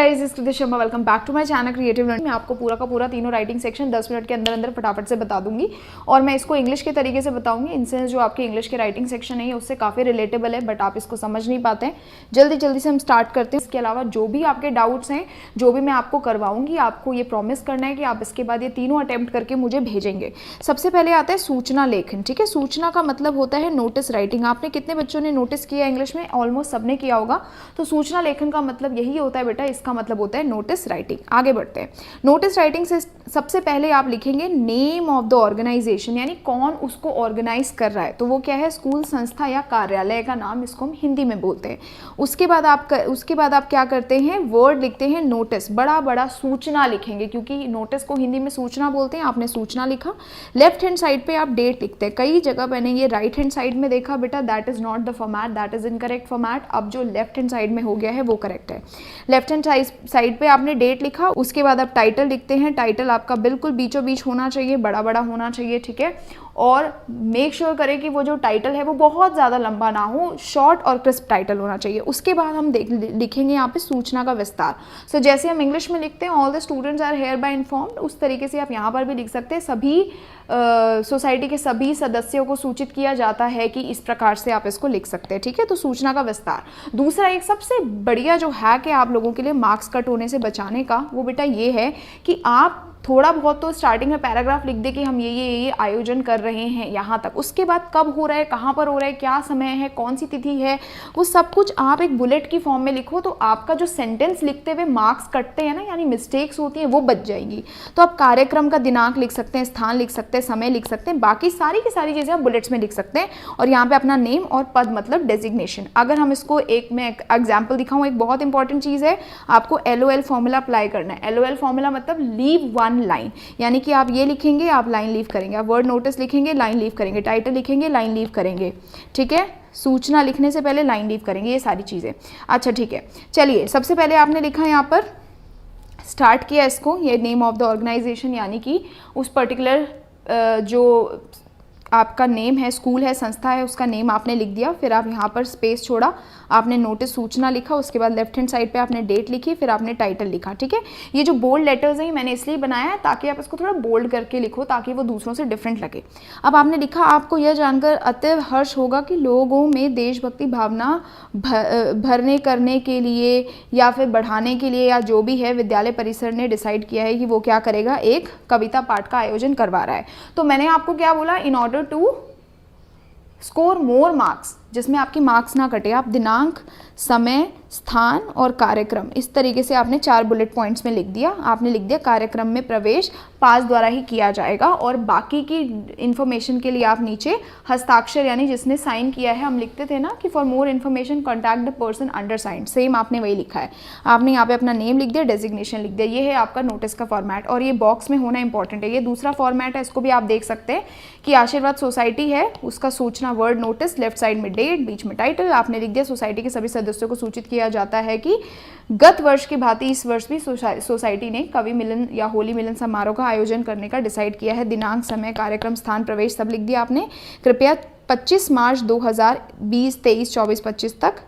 Sharma, welcome back to my channel creative learning. मैं आपको पूरा का पूरा तीनों राइटिंग सेक्शन 10 मिनट के अंदर अंदर फटाफट से बता दूंगी और मैं इसको इंग्लिश के तरीके से बताऊंगी। इनसे जो आपके इंग्लिश के राइटिंग सेक्शन है उससे काफ़ी रिलेटेबल है, बट आप इसको समझ नहीं पाते हैं। जल्दी जल्दी से हम स्टार्ट करते हैं। इसके अलावा जो भी आपके डाउट्स हैं, जो भी मैं आपको करवाऊंगी, आपको ये प्रॉमिस करना है कि आप इसके बाद ये तीनों अटेम्प्ट करके मुझे भेजेंगे। सबसे पहले आता है सूचना लेखन। ठीक है, सूचना का मतलब होता है नोटिस राइटिंग। आपने कितने बच्चों ने नोटिस किया इंग्लिश में? ऑलमोस्ट सबने किया होगा। तो सूचना लेखन का मतलब यही होता है बेटा, इसका मतलब होता है नोटिस राइटिंग। आगे बढ़ते हैं। नोटिस राइटिंग से सबसे पहले आप लिखेंगे नेम ऑफ द ऑर्गेनाइजेशन, यानी कौन उसको ऑर्गेनाइज कर रहा है। तो वो क्या है? स्कूल, संस्था या कार्यालय का नाम, इसको हम हिंदी में बोलते हैं। उसके बाद आप क्या करते हैं? वर्ड लिखते हैं नोटिस, बड़ा बड़ा सूचना लिखेंगे, क्योंकि नोटिस को हिंदी में सूचना बोलते हैं। आपने सूचना लिखा। लेफ्ट हैंड साइड पे आप डेट लिखते हैं। कई जगह मैंने ये राइट हैंड साइड में देखा बेटा, that is not the format, that is incorrect format. अब जो लेफ्ट हैंड साइड में हो गया है वो करेक्ट है। लेफ्ट हैंड साइड पे आपने डेट लिखा। उसके बाद आप टाइटल लिखते हैं। टाइटल आपका बिल्कुल बीचों बीच होना चाहिए, बड़ा बड़ा होना चाहिए। ठीक है, और मेक श्योर करें कि वो जो टाइटल है वो बहुत ज़्यादा लंबा ना हो, शॉर्ट और क्रिस्प टाइटल होना चाहिए। उसके बाद हम लिखेंगे यहाँ पे सूचना का विस्तार। सो जैसे हम इंग्लिश में लिखते हैं all the students are hereby informed, उस तरीके से आप यहाँ पर भी लिख सकते हैं सभी सोसाइटी के सभी सदस्यों को सूचित किया जाता है कि इस प्रकार से आप इसको लिख सकते हैं। ठीक है, तो सूचना का विस्तार। दूसरा एक सबसे बढ़िया जो हैक है आप लोगों के लिए मार्क्स कट होने से बचाने का, वो बेटा ये है कि आप थोड़ा बहुत तो स्टार्टिंग में पैराग्राफ लिख दे कि हम ये आयोजन कर रहे हैं यहाँ तक। उसके बाद कब हो रहा है, कहाँ पर हो रहा है, क्या समय है, कौन सी तिथि है, वो सब कुछ आप एक बुलेट की फॉर्म में लिखो। तो आपका जो सेंटेंस लिखते हुए मार्क्स कटते हैं ना, यानी मिस्टेक्स होती हैं, वो बच जाएंगी। तो आप कार्यक्रम का दिनांक लिख सकते हैं, स्थान लिख सकते हैं, समय लिख सकते हैं, बाकी सारी की सारी चीज़ें आप बुलेट्स में लिख सकते हैं। और यहाँ पे अपना नेम और पद मतलब डेजिग्नेशन। अगर हम इसको मैं एग्जाम्पल दिखाऊँ, एक बहुत इंपॉर्टेंट चीज़ है, आपको LOL फॉर्मूला अप्लाई करना है। LOL फॉर्मूला मतलब लीव वन लाइन, यानी कि आप ये लिखेंगे, आप लाइन लीव करेंगे। आप वर्ड नोटिस लिखेंगे, लाइन लीव करेंगे। टाइटल लिखेंगे, लाइन लीव करेंगे। ठीक है, सूचना लिखने से पहले लाइन लीव करेंगे, ये सारी चीज़ें। अच्छा ठीक है, चलिए सबसे पहले आपने लिखा यहाँ पर, स्टार्ट किया इसको, ये नेम ऑफ द ऑर्गेनाइजेशन, यानी कि उस पर्टिकुलर जो आपका नेम है, स्कूल है, संस्था है, उसका नेम आपने लिख दिया। फिर आप यहाँ पर स्पेस छोड़ा, आपने नोटिस सूचना लिखा। उसके बाद लेफ्ट हैंड साइड पे आपने डेट लिखी, फिर आपने टाइटल लिखा। ठीक है, ये जो बोल्ड लेटर्स हैं मैंने इसलिए बनाया है ताकि आप इसको थोड़ा बोल्ड करके लिखो, ताकि वो दूसरों से डिफरेंट लगे। अब आपने लिखा, आपको यह जानकर अत्यंत हर्ष होगा कि लोगों में देशभक्ति भावना भरने करने के लिए या फिर बढ़ाने के लिए, या जो भी है, विद्यालय परिसर ने डिसाइड किया है कि वो क्या करेगा, एक कविता पाठ का आयोजन करवा रहा है। तो मैंने आपको क्या बोला, in order to score more marks, जिसमें आपकी मार्क्स ना कटे, आप दिनांक, समय, स्थान और कार्यक्रम, इस तरीके से आपने 4 बुलेट पॉइंट्स में लिख दिया। आपने लिख दिया कार्यक्रम में प्रवेश पास द्वारा ही किया जाएगा, और बाकी की इन्फॉर्मेशन के लिए आप नीचे हस्ताक्षर, यानी जिसने साइन किया है, हम लिखते थे ना कि for more information contact the person undersigned, same आपने वही लिखा है। आपने यहाँ पे अपना नेम लिख दिया, डेजिग्नेशन लिख दिया। ये है आपका नोटिस का फॉर्मेट, और ये बॉक्स में होना इंपॉर्टेंट है। ये दूसरा फॉर्मेट है, इसको भी आप देख सकते हैं कि आशीर्वाद सोसाइटी है, उसका सूचना वर्ड नोटिस, लेफ्ट साइड में डेट, बीच में टाइटल। आपने लिख दिया सोसाइटी के सभी सदस्यों को सूचित किया जाता है कि गत वर्ष की भांति इस वर्ष भी सोसाइटी ने कवि मिलन या होली मिलन समारोह का आयोजन करने का डिसाइड किया है। दिनांक, समय, कार्यक्रम, स्थान, प्रवेश सब लिख दिया आपने। कृपया 25 मार्च 2020, 23, 24, 25 तक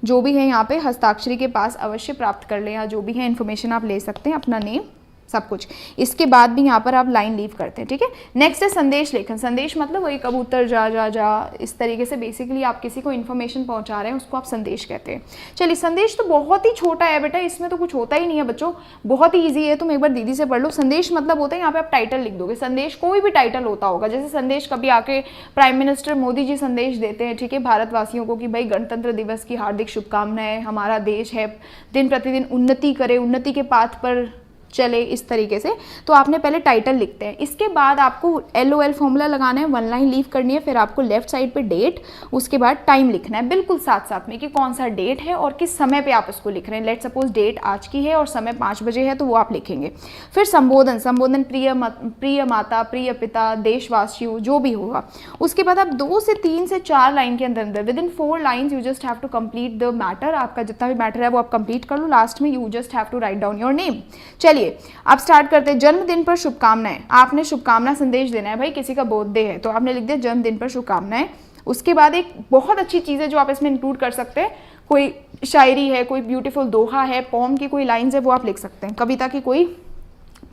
जो भी है यहाँ पे हस्ताक्षरी के पास अवश्य प्राप्त कर लें, या जो भी है इन्फॉर्मेशन आप ले सकते हैं, अपना नेम, सब कुछ। इसके बाद भी यहाँ पर आप लाइन लीव करते हैं। ठीक है, नेक्स्ट है संदेश लेखन। संदेश मतलब वही कबूतर जा जा जा, इस तरीके से बेसिकली आप किसी को इन्फॉर्मेशन पहुँचा रहे हैं, उसको आप संदेश कहते हैं। चलिए, संदेश तो बहुत ही छोटा है बेटा, इसमें तो कुछ होता ही नहीं है बच्चों, बहुत ही ईजी है। तुम एक बार दीदी से पढ़ लो। संदेश मतलब होता है, यहाँ पे आप टाइटल लिख दोगे। संदेश कोई भी टाइटल होता होगा, जैसे संदेश कभी आके प्राइम मिनिस्टर मोदी जी संदेश देते हैं, ठीक है, भारतवासियों को कि भाई गणतंत्र दिवस की हार्दिक शुभकामनाएं, हमारा देश है दिन प्रतिदिन उन्नति करे, उन्नति के पाथ पर चले, इस तरीके से। तो आपने पहले टाइटल लिखते हैं। इसके बाद आपको LOL फॉर्मूला लगाना है, 1 लाइन लीव करनी है। फिर आपको लेफ्ट साइड पे डेट, उसके बाद टाइम लिखना है, बिल्कुल साथ साथ में, कि कौन सा डेट है और किस समय पे आप उसको लिख रहे हैं। लेट सपोज डेट आज की है और समय 5 बजे है, तो वो आप लिखेंगे। फिर संबोधन प्रिय माता, प्रिय पिता, देशवासियों, जो भी होगा। उसके बाद आप 2 से 3 से 4 लाइन के अंदर within 4 lines you just have to complete the matter. आपका जितना भी मैटर है वो आप कंप्लीट कर लो। लास्ट में you just have to write down your name. चलिए अब स्टार्ट करते हैं। जन्मदिन पर शुभकामनाएं, आपने शुभकामना संदेश देना है। भाई किसी का बर्थडे है तो आपने लिख दिया जन्मदिन पर शुभकामनाएं। उसके बाद एक बहुत अच्छी चीज़ है जो आप इसमें इंक्लूड कर सकते हैं, कोई शायरी है, कोई ब्यूटीफुल दोहा है, पोम की कोई लाइन्स है वो आप लिख सकते हैं, कविता की कोई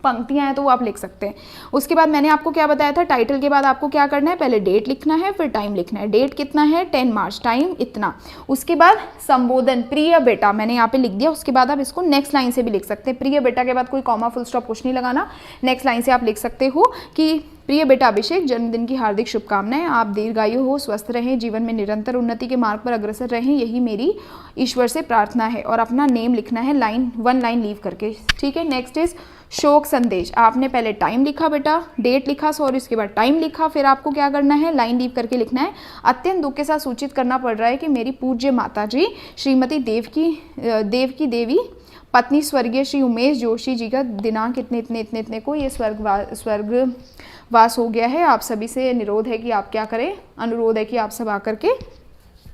पंक्तियां हैं तो वो आप लिख सकते हैं। उसके बाद मैंने आपको क्या बताया था, टाइटल के बाद आपको क्या करना है, पहले डेट लिखना है, फिर टाइम लिखना है। डेट कितना है, 10 मार्च, टाइम इतना। उसके बाद संबोधन, प्रिय बेटा, मैंने यहाँ पे लिख दिया। उसके बाद आप इसको नेक्स्ट लाइन से भी लिख सकते हैं। प्रिय बेटा के बाद कोई कॉमा फुल स्टॉप कुछ नहीं लगाना, नेक्स्ट लाइन से आप लिख सकते हो कि प्रिय बेटा अभिषेक, जन्मदिन की हार्दिक शुभकामनाएं, आप दीर्घायु हो, स्वस्थ रहें, जीवन में निरंतर उन्नति के मार्ग पर अग्रसर रहें, यही मेरी ईश्वर से प्रार्थना है। और अपना नेम लिखना है लाइन, 1 लाइन लीव करके, ठीक है। नेक्स्ट इज शोक संदेश, आपने पहले टाइम लिखा बेटा, डेट लिखा सॉरी, उसके बाद टाइम लिखा, फिर आपको क्या करना है, लाइन लीव करके लिखना है। अत्यंत दुख के साथ सूचित करना पड़ रहा है कि मेरी पूज्य माता जी श्रीमती देवकी देवी पत्नी स्वर्गीय श्री उमेश जोशी जी का दिनांक इतने इतने इतने इतने को ये स्वर्गवास हो गया है। आप सभी से निरोध है कि आप क्या करें, अनुरोध है कि आप सब आकर के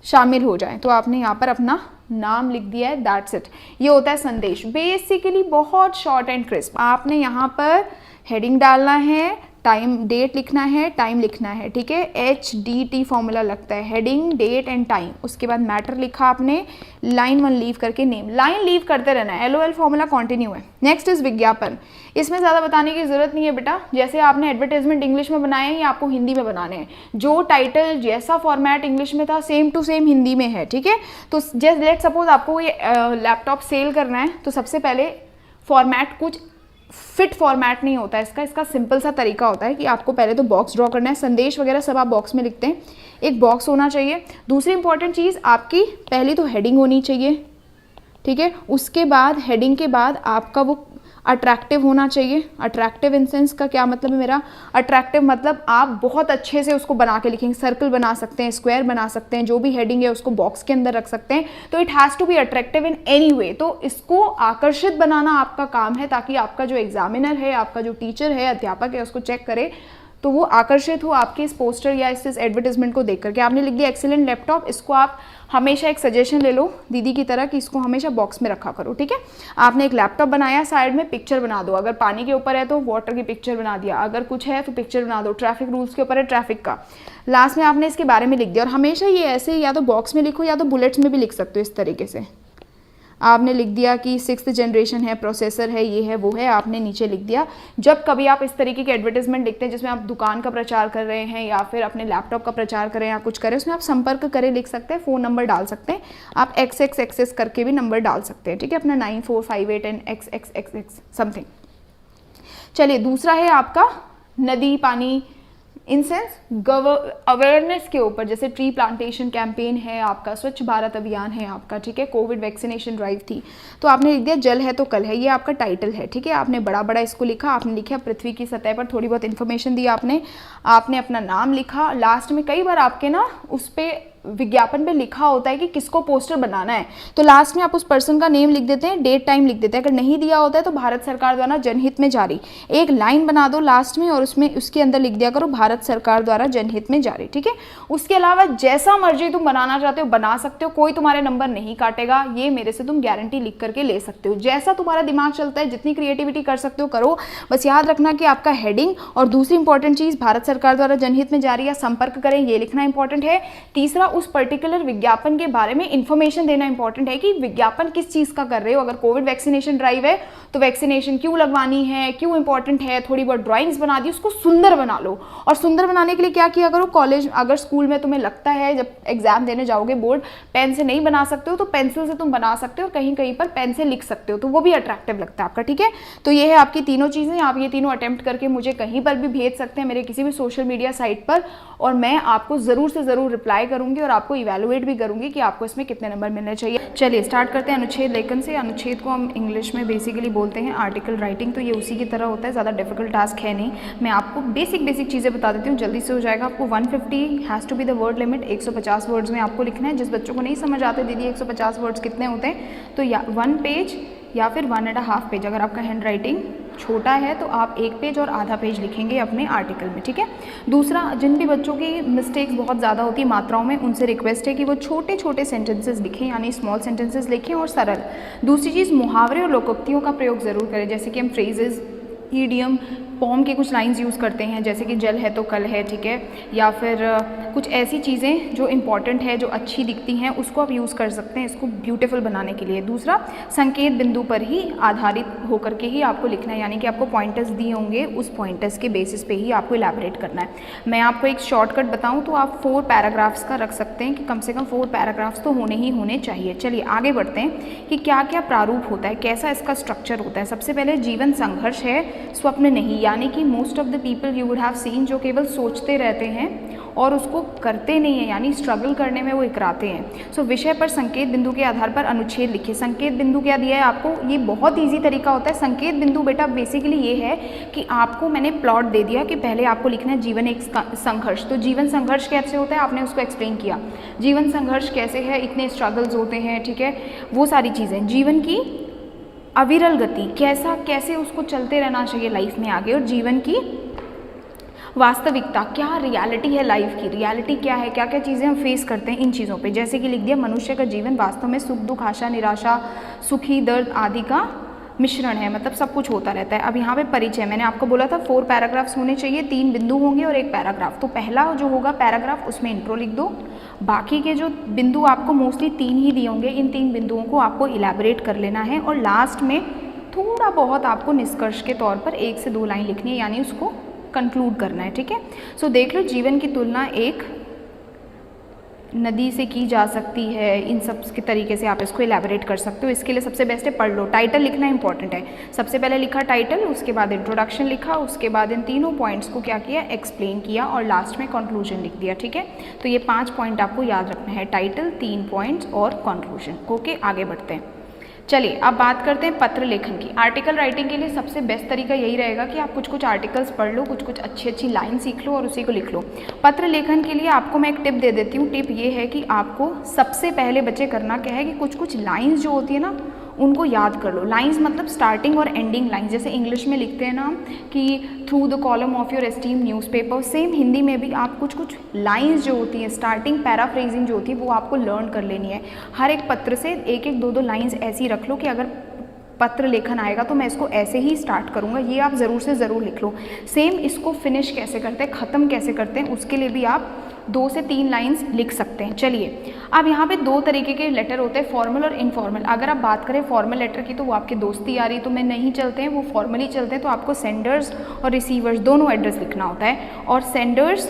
शामिल हो जाएं। तो आपने यहाँ पर अपना नाम लिख दिया है, दैट्स इट। ये होता है संदेश, बेसिकली बहुत शॉर्ट एंड क्रिस्प। आपने यहाँ पर हेडिंग डालना है, टाइम, डेट लिखना है, टाइम लिखना है, ठीक है। HDT फॉर्मूला लगता है, हेडिंग, डेट एंड टाइम। उसके बाद मैटर लिखा आपने, लाइन 1 लीव करके नेम, लाइन लीव करते रहना है, LOL फॉर्मूला कंटिन्यू है। नेक्स्ट इज विज्ञापन, इसमें ज़्यादा बताने की जरूरत नहीं है बेटा, जैसे आपने एडवर्टाइजमेंट इंग्लिश में बनाए हैं ये आपको हिंदी में बनाने हैं। जो टाइटल जैसा फॉर्मेट इंग्लिश में था सेम टू सेम हिंदी में है, ठीक है। तो जस्ट लेट सपोज आपको ये लैपटॉप सेल करना है, तो सबसे पहले फॉर्मेट कुछ फिट फॉर्मेट नहीं होता है इसका सिंपल सा तरीका होता है कि आपको पहले तो बॉक्स ड्रॉ करना है, संदेश वगैरह सब आप बॉक्स में लिखते हैं, एक बॉक्स होना चाहिए। दूसरी इंपॉर्टेंट चीज़ आपकी पहली तो हेडिंग होनी चाहिए, ठीक है। उसके बाद हेडिंग के बाद आपका वो अट्रैक्टिव होना चाहिए। अट्रैक्टिव इन सेंस का क्या मतलब है मेरा, अट्रैक्टिव मतलब आप बहुत अच्छे से उसको बना के लिखेंगे, सर्कल बना सकते हैं, स्क्वायर बना सकते हैं, जो भी हेडिंग है उसको बॉक्स के अंदर रख सकते हैं। तो it has to be attractive in any way. तो इसको आकर्षित बनाना आपका काम है, ताकि आपका जो एग्जामिनर है, आपका जो टीचर है, अध्यापक है, उसको चेक करे तो वो आकर्षित हो आपके इस पोस्टर या इस एडवर्टाइजमेंट को देख करके। आपने लिख दिया एक्सीलेंट लैपटॉप, इसको आप हमेशा एक सजेशन ले लो दीदी की तरह कि इसको हमेशा बॉक्स में रखा करो, ठीक है। आपने एक लैपटॉप बनाया, साइड में पिक्चर बना दो, अगर पानी के ऊपर है तो वाटर की पिक्चर बना दिया, अगर कुछ है तो पिक्चर बना दो, ट्रैफिक रूल्स के ऊपर है ट्रैफिक का, लास्ट में आपने इसके बारे में लिख दिया। और हमेशा ये ऐसे या तो बॉक्स में लिखो या तो बुलेट्स में भी लिख सकते हो, इस तरीके से आपने लिख दिया कि 6th जनरेशन है, प्रोसेसर है, ये है वो है, आपने नीचे लिख दिया। जब कभी आप इस तरीके के एडवर्टाइजमेंट लिखते हैं जिसमें आप दुकान का प्रचार कर रहे हैं या फिर अपने लैपटॉप का प्रचार करें या कुछ करें, उसमें आप संपर्क करें लिख सकते हैं, फ़ोन नंबर डाल सकते हैं, आप XX करके भी नंबर डाल सकते हैं, ठीक है, अपना 9458 एंड XXXX समथिंग। चलिए दूसरा है आपका नदी पानी, इन सेंस अवेयरनेस के ऊपर, जैसे ट्री प्लांटेशन कैंपेन है आपका, स्वच्छ भारत अभियान है आपका, ठीक है, कोविड वैक्सीनेशन ड्राइव थी, तो आपने लिख दिया जल है तो कल है, ये आपका टाइटल है, ठीक है। आपने बड़ा बड़ा इसको लिखा, आपने लिखा पृथ्वी की सतह पर थोड़ी बहुत इन्फॉर्मेशन दी आपने अपना नाम लिखा। लास्ट में कई बार आपके ना उस पर विज्ञापन पे लिखा होता है कि किसको पोस्टर बनाना है, तो लास्ट में आप उस पर्सन का नेम लिख देते हैं, डेट टाइम लिख देते हैं। अगर नहीं दिया होता है तो भारत सरकार द्वारा जनहित में जारी, एक लाइन बना दो लास्ट में और उसमें उसके अंदर लिख दिया करो भारत सरकार द्वारा जनहित में जारी, ठीक है। उसके अलावा जैसा मर्जी तुम बनाना चाहते हो बना सकते हो, कोई तुम्हारे नंबर नहीं काटेगा, ये मेरे से तुम गारंटी लिख करके ले सकते हो। जैसा तुम्हारा दिमाग चलता है, जितनी क्रिएटिविटी कर सकते हो करो, बस याद रखना कि आपका हेडिंग और दूसरी इंपॉर्टेंट चीज़ भारत सरकार द्वारा जनहित में जारी या संपर्क करें, ये लिखना इंपॉर्टेंट है। तीसरा, उस पर्टिकुलर विज्ञापन के बारे में इंफॉर्मेशन देना इंपॉर्टेंट है कि विज्ञापन किस चीज़ का कर रहे हो। अगर कोविड वैक्सीनेशन ड्राइव है तो वैक्सीनेशन क्यों लगवानी है, क्यों इंपॉर्टेंट है, थोड़ी बहुत ड्राइंग्स बना दी, उसको सुंदर बना लो। और सुंदर बनाने के लिए क्या किया करो, कॉलेज अगर स्कूल में तुम्हें लगता है जब एग्जाम देने जाओगे बोर्ड पेन से नहीं बना सकते हो तो पेंसिल से तुम बना सकते हो, और कहीं कहीं पर पेन से लिख सकते हो, तो वो भी अट्रैक्टिव लगता है आपका, ठीक है। तो ये है आपकी तीनों चीज़ें, आप ये तीनों अटेम्प्ट करके मुझे कहीं पर भी भेज सकते हैं, मेरे किसी भी सोशल मीडिया साइट पर, और मैं आपको ज़रूर से ज़रूर रिप्लाई करूँगी और आपको इवैल्यूएट भी करूँगी कि आपको इसमें कितने नंबर मिलने चाहिए। चलिए स्टार्ट करते हैं अनुच्छेद लेखन से। अनुच्छेद को हम इंग्लिश में बेसिकली बोलते हैं आर्टिकल राइटिंग, तो ये उसी की तरह होता है, ज़्यादा डिफिकल्ट टास्क है नहीं। मैं आपको बेसिक चीज़ें बता देती हूँ, जल्दी से हो जाएगा। आपको 150 has to be the word limit, 150 words में आपको लिखना है। जिस बच्चों को नहीं समझ आते दीदी 150 वर्ड्स कितने होते हैं, तो या 1 पेज या फिर 1.5 पेज, अगर आपका हैंड राइटिंग छोटा है तो आप 1 पेज और आधा पेज लिखेंगे अपने आर्टिकल में, ठीक है। दूसरा, जिन भी बच्चों की मिस्टेक्स बहुत ज़्यादा होती है मात्राओं में, उनसे रिक्वेस्ट है कि वो छोटे छोटे सेंटेंसेस लिखें, यानी स्मॉल सेंटेंसेस लिखें और सरल। दूसरी चीज़, मुहावरे और लोकोक्तियों का प्रयोग ज़रूर करें, जैसे कि हम फ्रेजेस, ईडियम, पोम के कुछ लाइंस यूज़ करते हैं, जैसे कि जल है तो कल है, ठीक है, या फिर कुछ ऐसी चीज़ें जो इम्पॉर्टेंट है, जो अच्छी दिखती हैं, उसको आप यूज़ कर सकते हैं इसको ब्यूटीफुल बनाने के लिए। दूसरा, संकेत बिंदु पर ही आधारित होकर के ही आपको लिखना है, यानी कि आपको पॉइंटर्स दिए होंगे, उस पॉइंटर्स के बेसिस पे ही आपको इलैबोरेट करना है। मैं आपको एक शॉर्टकट बताऊँ तो आप 4 पैराग्राफ्स का रख सकते हैं कि कम से कम 4 पैराग्राफ्स तो होने ही होने चाहिए। चलिए आगे बढ़ते हैं कि क्या क्या प्रारूप होता है, कैसा इसका स्ट्रक्चर होता है। सबसे पहले जीवन संघर्ष है, स्वप्न नहीं, यानी कि most of the people you would have seen जो केवल सोचते रहते हैं और उसको करते नहीं हैं, यानी स्ट्रगल करने में वो इकराते हैं। सो विषय पर संकेत बिंदु के आधार पर अनुच्छेद लिखिए। संकेत बिंदु क्या दिया है आपको, ये बहुत ईजी तरीका होता है। संकेत बिंदु बेटा बेसिकली ये है कि आपको मैंने प्लॉट दे दिया कि पहले आपको लिखना है जीवन एक संघर्ष। तो जीवन संघर्ष कैसे होता है आपने उसको एक्सप्लेन किया, जीवन संघर्ष कैसे है, इतने स्ट्रगल्स होते हैं, ठीक है, वो सारी चीज़ें। जीवन की अविरल गति, कैसे उसको चलते रहना चाहिए लाइफ में आगे, और जीवन की वास्तविकता, क्या रियलिटी है लाइफ की, रियलिटी क्या है, क्या क्या चीज़ें हम फेस करते हैं इन चीज़ों पे। जैसे कि लिख दिया मनुष्य का जीवन वास्तव में सुख दुख आशा निराशा सुखी दर्द आदि का मिश्रण है, मतलब सब कुछ होता रहता है। अब यहाँ पे परिचय, मैंने आपको बोला था 4 पैराग्राफ्स होने चाहिए, 3 बिंदु होंगे और 1 पैराग्राफ। तो पहला जो होगा पैराग्राफ उसमें इंट्रो लिख दो, बाकी के जो बिंदु आपको मोस्टली 3 ही दिए होंगे, इन 3 बिंदुओं को आपको इलैबोरेट कर लेना है, और लास्ट में थोड़ा बहुत आपको निष्कर्ष के तौर पर 1 से 2 लाइन लिखनी है, यानी उसको कंक्लूड करना है, ठीक है। सो देख लो, जीवन की तुलना एक नदी से की जा सकती है, इन सब के तरीके से आप इसको इलैबोरेट कर सकते हो। इसके लिए सबसे बेस्ट है पढ़ लो, टाइटल लिखना इंपॉर्टेंट है। सबसे पहले लिखा टाइटल, उसके बाद इंट्रोडक्शन लिखा, उसके बाद इन तीनों पॉइंट्स को क्या किया, एक्सप्लेन किया, और लास्ट में कंक्लूजन लिख दिया, ठीक है। तो ये 5 पॉइंट आपको याद रखना है, टाइटल, 3 पॉइंट्स और कंक्लूजन। ओके, आगे बढ़ते हैं। चलिए अब बात करते हैं पत्र लेखन की। आर्टिकल राइटिंग के लिए सबसे बेस्ट तरीका यही रहेगा कि आप कुछ आर्टिकल्स पढ़ लो, कुछ अच्छी लाइन सीख लो और उसी को लिख लो। पत्र लेखन के लिए आपको मैं एक टिप दे देती हूँ। टिप ये है कि आपको सबसे पहले बच्चे करना क्या है कि कुछ लाइन्स जो होती है ना उनको याद कर लो। लाइंस मतलब स्टार्टिंग और एंडिंग लाइंस, जैसे इंग्लिश में लिखते हैं ना कि through the column of your esteem newspaper, same Hindi में भी आप कुछ लाइंस जो होती हैं, स्टार्टिंग पैराफ्रेजिंग जो होती है वो आपको लर्न कर लेनी है। हर एक पत्र से 1-1, 2-2 लाइंस ऐसी रख लो कि अगर पत्र लेखन आएगा तो मैं इसको ऐसे ही स्टार्ट करूँगा, ये आप ज़रूर से ज़रूर लिख लो। सेम इसको फिनिश कैसे करते हैं, ख़त्म कैसे करते हैं, उसके लिए भी आप 2 से 3 लाइंस लिख सकते हैं। चलिए अब यहाँ पे 2 तरीके के लेटर होते हैं, फॉर्मल और इनफॉर्मल। अगर आप बात करें फॉर्मल लेटर की तो वो आपके दोस्ती यारी तो में नहीं चलते हैं, वो फॉर्मली चलते हैं। तो आपको सेंडर्स और रिसीवर्स दोनों एड्रेस लिखना होता है, और सेंडर्स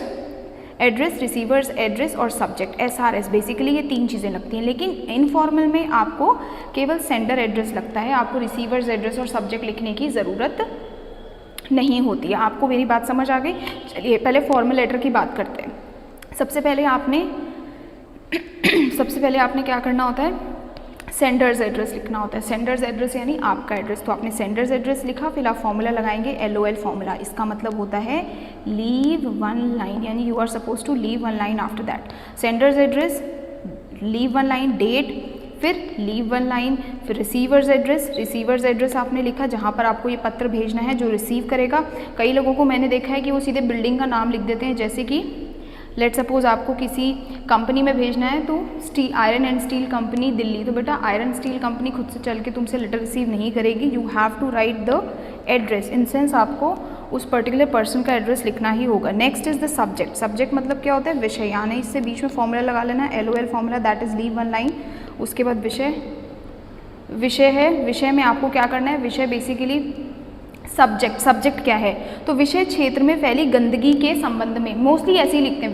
एड्रेस, रिसीवर्स एड्रेस और सब्जेक्ट SRS, बेसिकली ये 3 चीज़ें लगती हैं। लेकिन इनफॉर्मल में आपको केवल सेंडर एड्रेस लगता है, आपको रिसीवर्स एड्रेस और सब्जेक्ट लिखने की ज़रूरत नहीं होती है। आपको मेरी बात समझ आ गई? चलिए पहले फॉर्मल लेटर की बात करते हैं। सबसे पहले आपने क्या करना होता है, सेंडर्स एड्रेस लिखना होता है। सेंडर्स एड्रेस यानी आपका एड्रेस। तो आपने सेंडर्स एड्रेस लिखा, फिर आप फॉर्मूला लगाएंगे LOL फॉर्मूला। इसका मतलब होता है लीव 1 लाइन, यानी you are suppose to leave 1 line after that. Sender's address, leave 1 line, date, फिर लीव 1 लाइन, फिर रिसीवर्स एड्रेस। रिसीवर्स एड्रेस आपने लिखा जहाँ पर आपको ये पत्र भेजना है, जो रिसीव करेगा। कई लोगों को मैंने देखा है कि वो सीधे बिल्डिंग का नाम लिख देते हैं, जैसे कि लेट सपोज आपको किसी कंपनी में भेजना है तो iron and steel company Delhi, तो बेटा आयरन स्टील कंपनी खुद से चल के तुमसे लेटर रिसीव नहीं करेगी, you have to write the address. In sense आपको उस पर्टिकुलर पर्सन का एड्रेस लिखना ही होगा। Next is the subject. Subject मतलब क्या होता है, विषय, यानी इससे बीच में फॉर्मूला लगा लेना है LOL formula, that is leave 1 line. उसके बाद विषय है, विषय में आपको क्या करना है, विषय बेसिकली सब्जेक्ट क्या है, तो विषय क्षेत्र में फैली गंदगी के संबंध में, मोस्टली ऐसे ही लिखते हैं,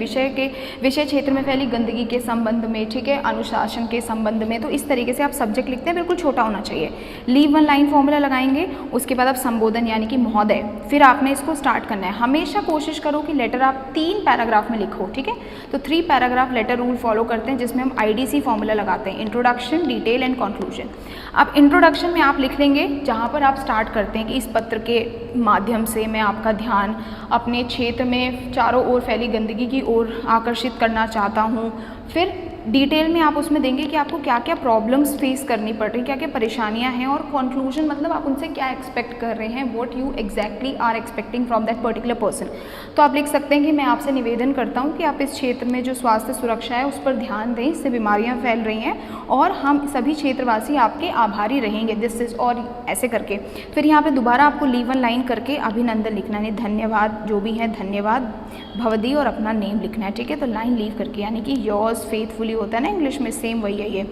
विषय क्षेत्र में फैली गंदगी के संबंध में, ठीक है, अनुशासन के संबंध में। तो इस तरीके से आप सब्जेक्ट लिखते हैं, बिल्कुल छोटा होना चाहिए। लीव 1 लाइन फॉर्मूला लगाएंगे, उसके बाद आप संबोधन यानी कि महोदय, फिर आपने इसको स्टार्ट करना है। हमेशा कोशिश करो कि लेटर आप 3 पैराग्राफ में लिखो, ठीक है। तो 3 पैराग्राफ लेटर रूल फॉलो करते हैं, जिसमें हम IDC फॉर्मूला लगाते हैं, इंट्रोडक्शन, डिटेल एंड कंक्लूजन। अब इंट्रोडक्शन में आप लिख लेंगे जहाँ पर आप स्टार्ट करते हैं कि इस पत्र के माध्यम से मैं आपका ध्यान अपने क्षेत्र में चारों ओर फैली गंदगी की ओर आकर्षित करना चाहता हूँ। फिर डिटेल में आप उसमें देंगे कि आपको क्या क्या प्रॉब्लम्स फेस करनी पड़ रही, क्या क्या परेशानियां हैं, और कंक्लूजन मतलब आप उनसे क्या एक्सपेक्ट कर रहे हैं, what you exactly are expecting from that particular person. तो आप लिख सकते हैं कि मैं आपसे निवेदन करता हूं कि आप इस क्षेत्र में जो स्वास्थ्य सुरक्षा है उस पर ध्यान दें, इससे बीमारियां फैल रही हैं और हम सभी क्षेत्रवासी आपके आभारी रहेंगे, दिस इज़, और ऐसे करके फिर यहाँ पे दोबारा आपको लीव वन लाइन करके अभिनंदन लिखना है, धन्यवाद जो भी है, धन्यवाद भवदी, और अपना नेम लिखना है, ठीक है। तो लाइन लीव करके, यानी कि योर्स फेथफुली होता है ना इंग्लिश में, सेम वही है ये,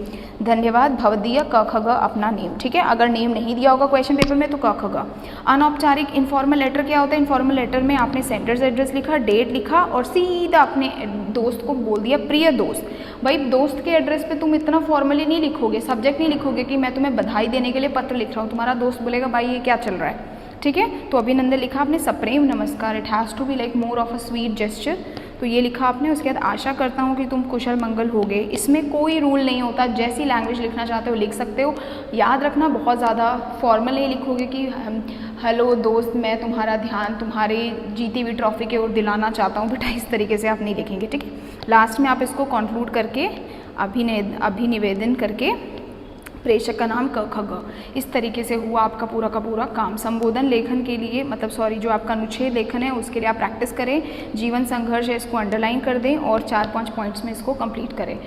धन्यवाद भवदीय क ख ग अपना नेम, ठीक है। अगर नेम नहीं दिया होगा क्वेश्चन पेपर में तो क ख ग। अनौपचारिक इनफॉर्मल लेटर क्या होता है? इनफॉर्मल लेटर में आपने सेंटर्स एड्रेस लिखा, डेट लिखा और सीधा अपने दोस्त को बोल दिया प्रिय दोस्त। भाई दोस्त के एड्रेस पे तुम इतना फॉर्मली नहीं लिखोगे, सब्जेक्ट नहीं लिखोगे कि मैं तुम्हें बधाई देने के लिए पत्र लिख रहा हूँ, तुम्हारा दोस्त बोलेगा भाई ये क्या चल रहा है, ठीक है। तो अभिनंदन लिखा आपने, सप्रेम नमस्कार, it has to be like more of a sweet gesture, तो ये लिखा आपने। उसके बाद आशा करता हूँ कि तुम कुशल मंगल होगे, इसमें कोई रूल नहीं होता, जैसी लैंग्वेज लिखना चाहते हो लिख सकते हो। याद रखना बहुत ज़्यादा फॉर्मल नहीं लिखोगे कि हेलो दोस्त मैं तुम्हारा ध्यान तुम्हारी जीती हुई ट्रॉफी की ओर दिलाना चाहता हूँ, बेटा इस तरीके से आप नहीं लिखेंगे, ठीक है। लास्ट में आप इसको कंक्लूड करके अभिनिवेदन करके प्रेषक का नाम क ख ग, इस तरीके से हुआ आपका पूरा का पूरा काम। संबोधन लेखन के लिए मतलब सॉरी जो आपका अनुच्छेद लेखन है उसके लिए आप प्रैक्टिस करें, जीवन संघर्ष है इसको अंडरलाइन कर दें और 4-5 पॉइंट्स में इसको कंप्लीट करें।